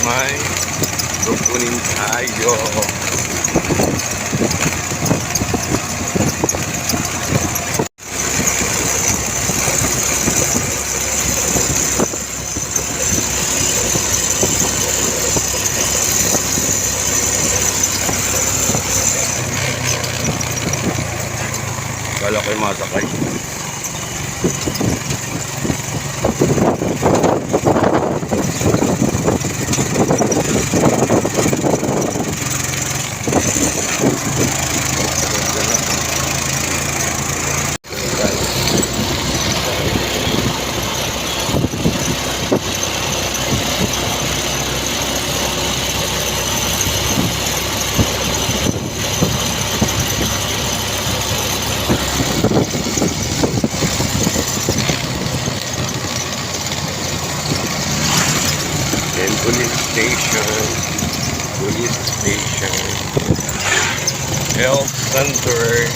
may kukunin tayo. Kala ko'y masakay. And police station, health center,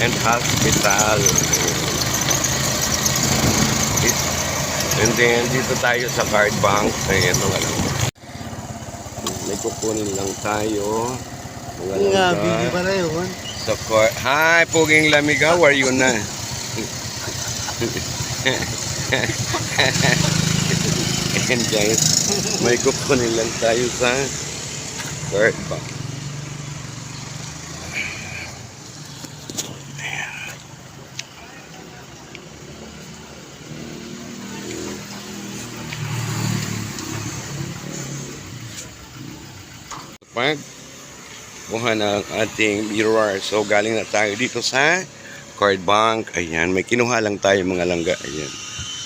and hospital. And then dito tayo sa card bank. Ayan mga lang. May kukunin lang tayo. Mga busy pala yun. Sa card. Hi, Puging Lamig. How are you na? Ayan guys, may kukunin lang tayo sa card bank. Pag kuha na ang ating mirror. So galing na tayo dito sa card bank. Ayan, may kinuha lang tayo mga langga. Ayan.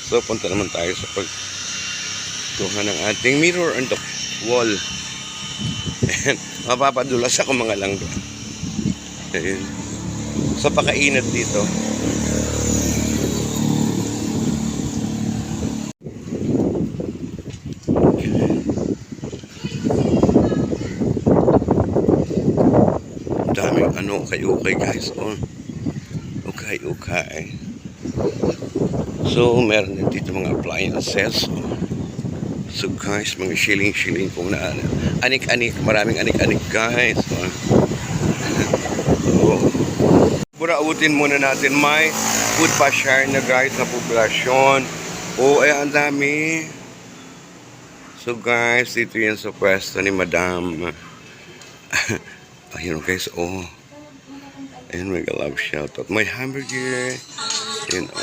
So punta naman tayo sa pagkuha ng ating mirror on the wall. Ayan, mapapadulas ako mga langga. Ayan. Sa pakainat dito. Daming ano, ukay-ukay guys. Oh. Ukay-ukay. So, meron din dito mga appliances. So guys, mga shilling-shilling kung na anik-anik, maraming anik-anik guys. So, burautin muna natin. May food pa share na guys na populasyon. Oh, ay ang dami. So guys, dito yan sa pwesto ni Madam. Ayun guys, oh. Ayun, mega love shoutout. May hamburger. Ayun, oh.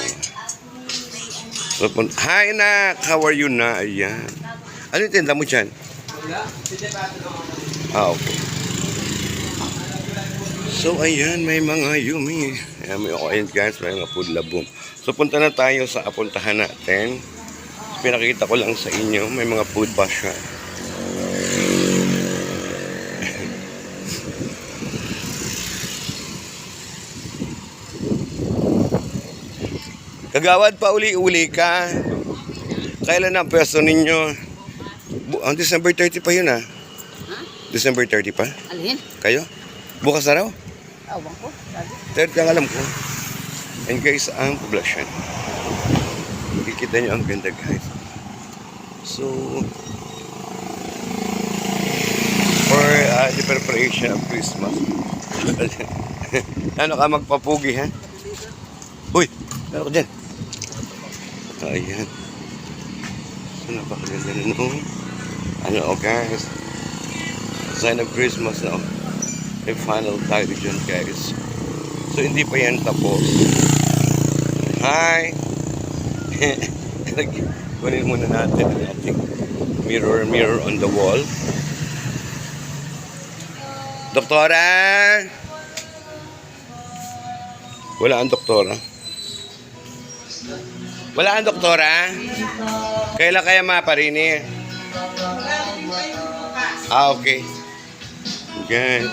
So, hi nak! How are you na? Ayan. Ano yung tinda mo dyan? Ah, okay. So, ayan, may mga yumi. Ayan, may oil guys, may mga food labong. So, punta na tayo sa apuntahan natin. Pinakita ko lang sa inyo, may mga food ba siya. Kagawad pa uli-uli ka. Kailan ang pwesto ninyo? Ang December 30 pa yun ah. December 30 pa? Alin? Kayo? Bukas na raw? Awang ko. 30 ang alam ko. And guys, ang poblasyon. Kikita nyo ang ganda guys. So, for the preparation of Christmas. Ano ka magpapugi ha? Uy! Ano ko dyan? Ayan. So, napakaganda na nung ano guys. Sign of Christmas na. May final tayo dyan guys. So, hindi pa yan tapos. Hi! Kunin muna natin ang ating mirror on the wall. Doktora! Wala ang doktora. Wala ang doktora? Kailan kaya maparini? Ah, okay. Okay.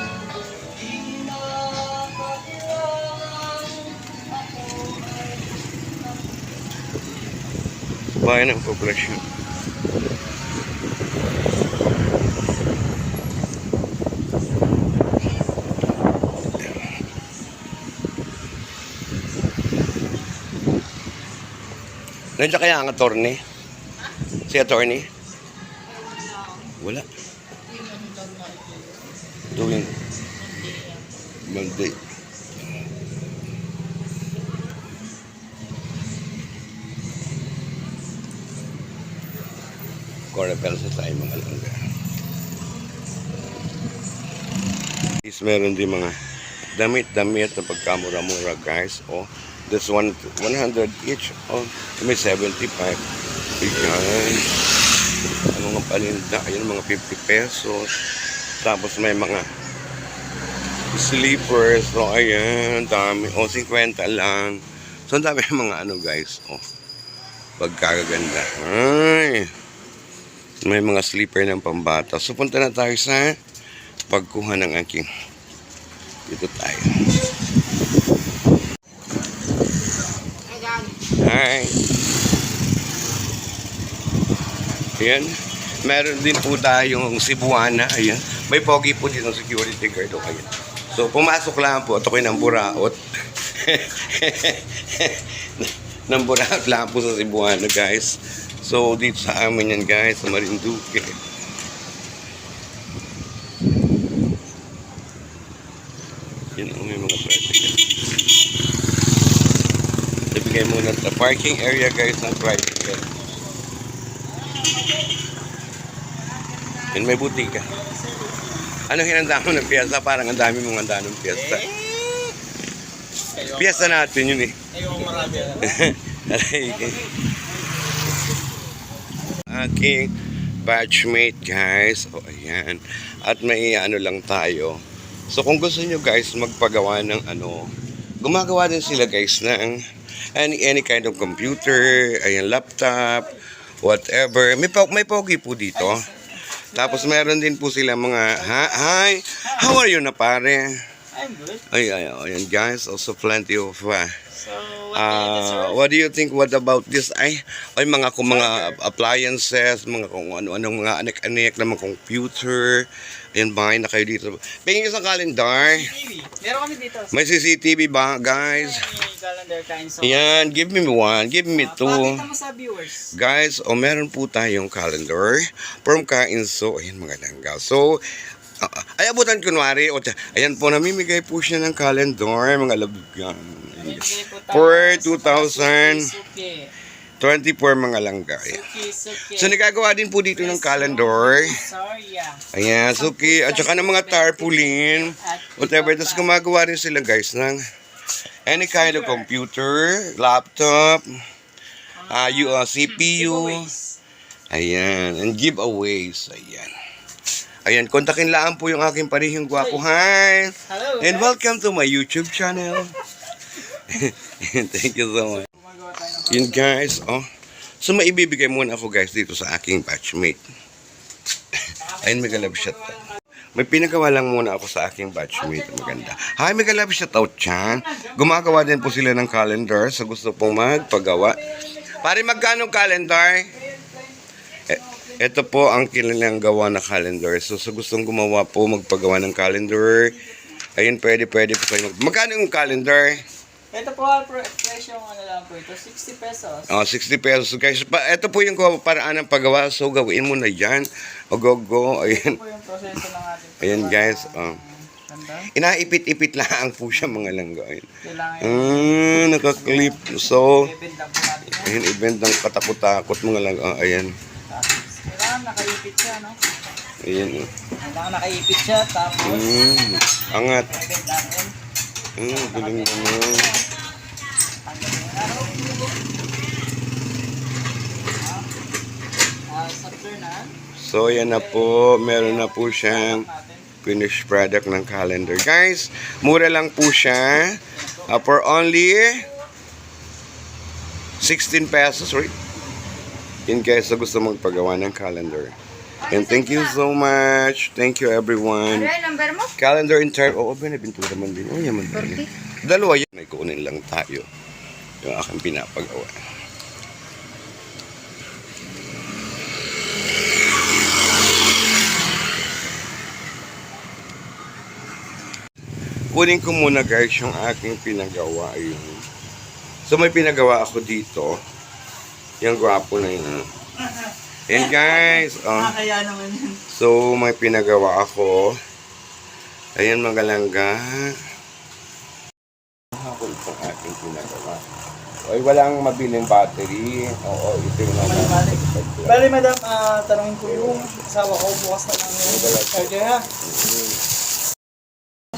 Bayan ng populasyon. Nandiyan kaya ang attorney? Si attorney? Wala. Tuwing Monday. Corabel sa tayo mga langga. Is meron din mga damit-damit na pagkamura-mura guys. Oh, this one 100 each. Oh, may 75. Ayan. Ang mga palinda, ayun mga 50 pesos. Tapos may mga sleepers. So ayan, dami. Oh, 50 lang. So ang dami mga ano guys. Oh, pagkaganda. Ay. May mga sleeper ng pambata. So punta na tayo sa pagkuha ng aking. Dito tayo. Hi. Ayan. Meron din po tayong Cebuana. Ayan. May pogi po dito ng security guard. O, ayan. So pumasok lang po. Ito ko ng buraot. Ng buraot lang po sa Cebuana guys. So dito sa amin yan guys. Sa Marinduque. Yan ang may mga tricycle. Ibigay muna sa parking area guys ng tricycle. Yan may butika. Ano hinanda mo ng piyesta? Parang ang dami mong handa ng piyesta. Piyesta natin yun eh. Ayun, marami. Aking batchmate guys. O ayan. At may ano lang tayo. So kung gusto nyo guys magpagawa ng ano, gumagawa din sila guys ng any kind of computer, ayan, laptop, whatever. May pogi po dito. Tapos meron din po sila mga, hi, how are you na pare? I'm good. Ayan guys, also plenty of, So, what do you think, what about this? Ay mga appliances, mga kung ano-anong mga anik-anik na mga computer. Ayan, bahay na kayo dito. Pingin isang calendar. CCTV. Meron kami dito. May CCTV ba, guys? May calendar kind. So, Ayan, give me one, give me two. pakita mo sa viewers. Guys, meron po tayong calendar from Kainso. Ayan, mga langga. So, ay abutan kunwari. Ayan po, namimigay po siya ng calendar, mga labigan. Bibigay po tayo For sa 2024 Suki. mga langga. Suki. So, nagagawa din po dito ng calendar. Sorry, yeah. Ayan, suki. At saka ng mga tarpaulin. Whatever. Tapos gumagawa rin sila guys ng any kind of computer, laptop, CPU. Giveaways. Ayan. And giveaways. Ayan. Ayan, kontakin lang po yung aking parihing gwapo. Hi! Hello, And guys. welcome to my YouTube channel. Thank you so much. Gumagawa tayo ng Yun guys, oh. So maibibigay muna ako guys dito sa aking batchmate. Ayun, mega love shot. May pinagawa lang muna ako sa aking batchmate. Maganda. Hi, mega love shot out dyan. Gumagawa din po sila ng calendar sa gusto pong magpagawa. Pare, magkano calendar? Ito po ang kanilang gawa na calendar. So sa gustong gumawa po, magpagawa ng calendar. Ayun, pwede po kayo. Magkano yung calendar? Ito po, presyo ano lang po ito, 60 pesos. 60 pesos guys. Ito po yung paraan ng paggawa. So gawin mo na yan. O go. Ayan. Ito po yung proseso ng ating Ayan guys. Ganda. Inaipit-ipit lang po siya mga langga. Kailangan Nakaklip. So, i-bend lang po natin yan. ayan, event ng katakot-takot mga langga. Ayan. Tapos, kailangan nakaipit siya, no? Ayan. Kailangan nakaipit siya, tapos Angat. i-bend natin. Galing naman. Sa turnan, So, yan na po. Meron na po siyang natin. finished product ng calendar. Guys, mura lang po siya. For only 16 pesos, right? In case na gusto magpagawa ng calendar. And thank you so much. Thank you everyone. Ano yung number mo? Calendar in term. Oo, binibintura man din. Oh, yaman din. Dalawa yan. May kunin lang tayo. Yung aking pinapagawa. Kunin ko muna guys yung aking pinagawa. Yun. So may pinagawa ako dito. Yung gwapo na yun. Ayan guys. Kaya naman yun. So, may pinagawa ako. Ayan mga langga. Ako itong aking pinagawa. Ay, walang mabiling battery. Oo, ito yung Bali, madam, tanongin ko yung asawa ko bukas na lang yung charger ha.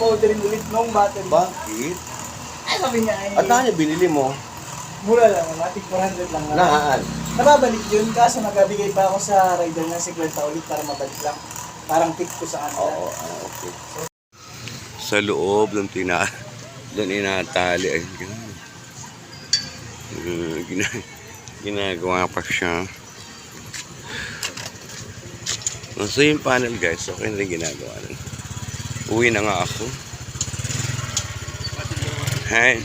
Orderin ulit nung battery. Bakit? Sabi niya ay At ano binili mo? mura lang, matik 400 lang. Naan? Nababalik yun, kaso nagbibigay pa ako sa rider ng 50 ulit para mabalik lang. Parang tip ko sa kanila. Oo, okay. Sa loob, doon inatali. Ay, ginagawa pa siya. So yung panel guys, okay na rin ginagawa. Uwi na nga ako. Hi.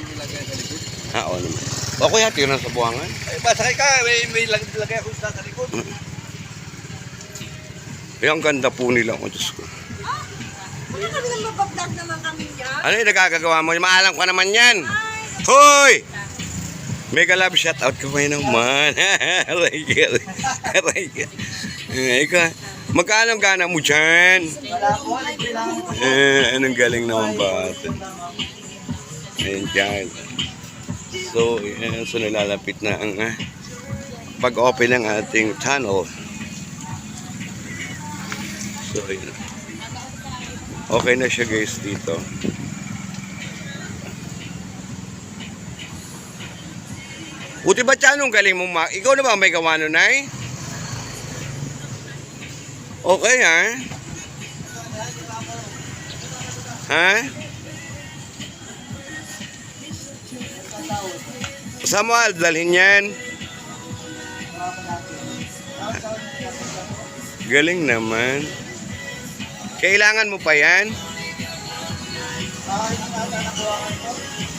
Oo naman. O kuya, tira sa buwangan. Ay, pasakay ka. May lagay ako sa likod. Eh, ang ganda po nila. Oh, Diyos ko. Wala kami nang mabablog naman kami yan. Ano yung nagagagawa mo? Maalam ko naman yan. Hoy! Mega love shoutout ka pa naman. Aray ka. Aray ka. Ikaw, magkano ang gana mo dyan? Wala po, kailangan ko. Anong galing naman ba? Ayan dyan. So, so nalalapit na ang pag-open ng ating tunnel. So, yun. Okay na siya guys dito. Buti ba anong galing mo ikaw na ba may gawa nun ay? Okay ha? Ha? Saan mo dalhin yan? Galing naman. Kailangan mo pa yan?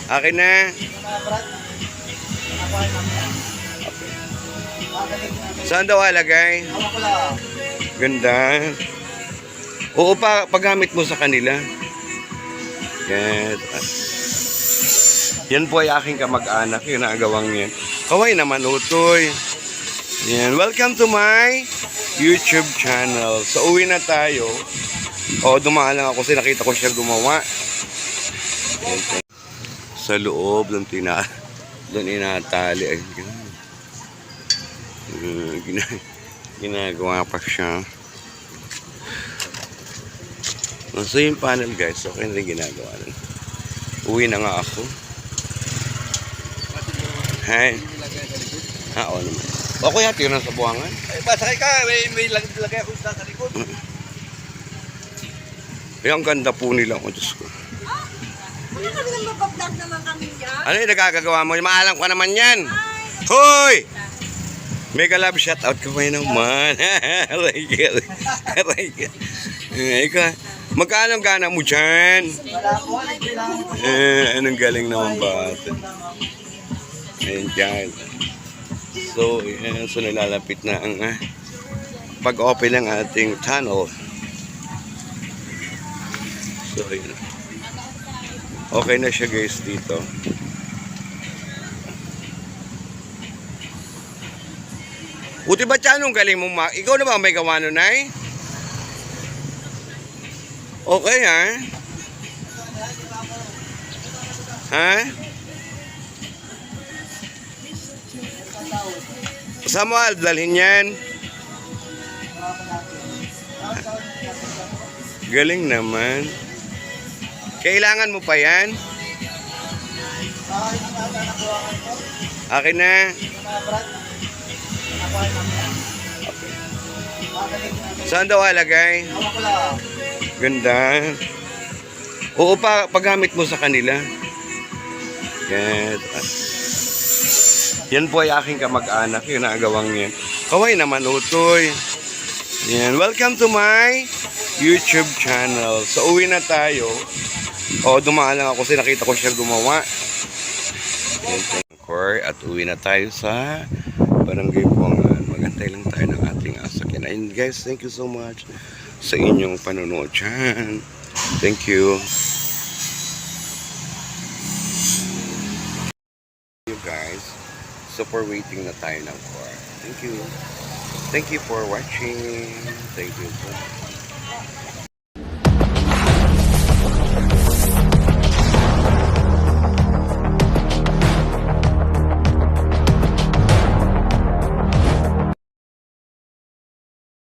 Akin na. Saan daw alagay? Ganda. Oo pa, paggamit mo sa kanila. Yan. Yan po ay aking kamag-anak. Yung nagawang yan. Kaway naman, utoy. Yan. Welcome to my YouTube channel. So, uwi na tayo. O, dumaan lang ako kasi nakita ko siya gumawa. Yan. Sa loob, doon inatali. Ay, ginagawa pa siya. So yung panel guys, okay na rin ginagawa. Uwi na nga ako. Hi. Oo naman. O kuya, tira sa buwangan. Ay, pasakay ka. May lagay ako sa likod. Eh, ang ganda po nila. Oh, Diyos ko. Wala kami nang mabablog naman kami yan. Ano yung nagagagawa mo? Maalam ko naman yan. Hoy! Mega love shoutout ka pa naman. Aray ka. Aray ka. Ikaw, magkano ang gana mo dyan? Wala po, kailangan ko. Anong galing naman ba? Ayan dyan. So, so nalalapit na ang pag-open ng ating tunnel. So, yun. Okay na siya guys dito. Buti ba anong galing mo ikaw na ba may gawa nun ay? Okay ha? Ha? Saan mo dalhin yan? Galing naman. Kailangan mo pa yan? Akin na. Saan daw alagay? Ganda. Oo pa, paggamit mo sa kanila. Yan. Yan po ay aking kamag-anak. Yung nagawang yan. Kaway naman, utoy. Yan. Welcome to my YouTube channel. So, uwi na tayo. O, dumaan lang ako kasi nakita ko siya gumawa. Yan. At uwi na tayo sa Barangay Buwangan. Magantay lang tayo ng ating asakyan. And guys, thank you so much sa inyong panonood dyan. Thank you. You guys, super waiting na tayo ng car. Thank you. Thank you for watching. Thank you so much.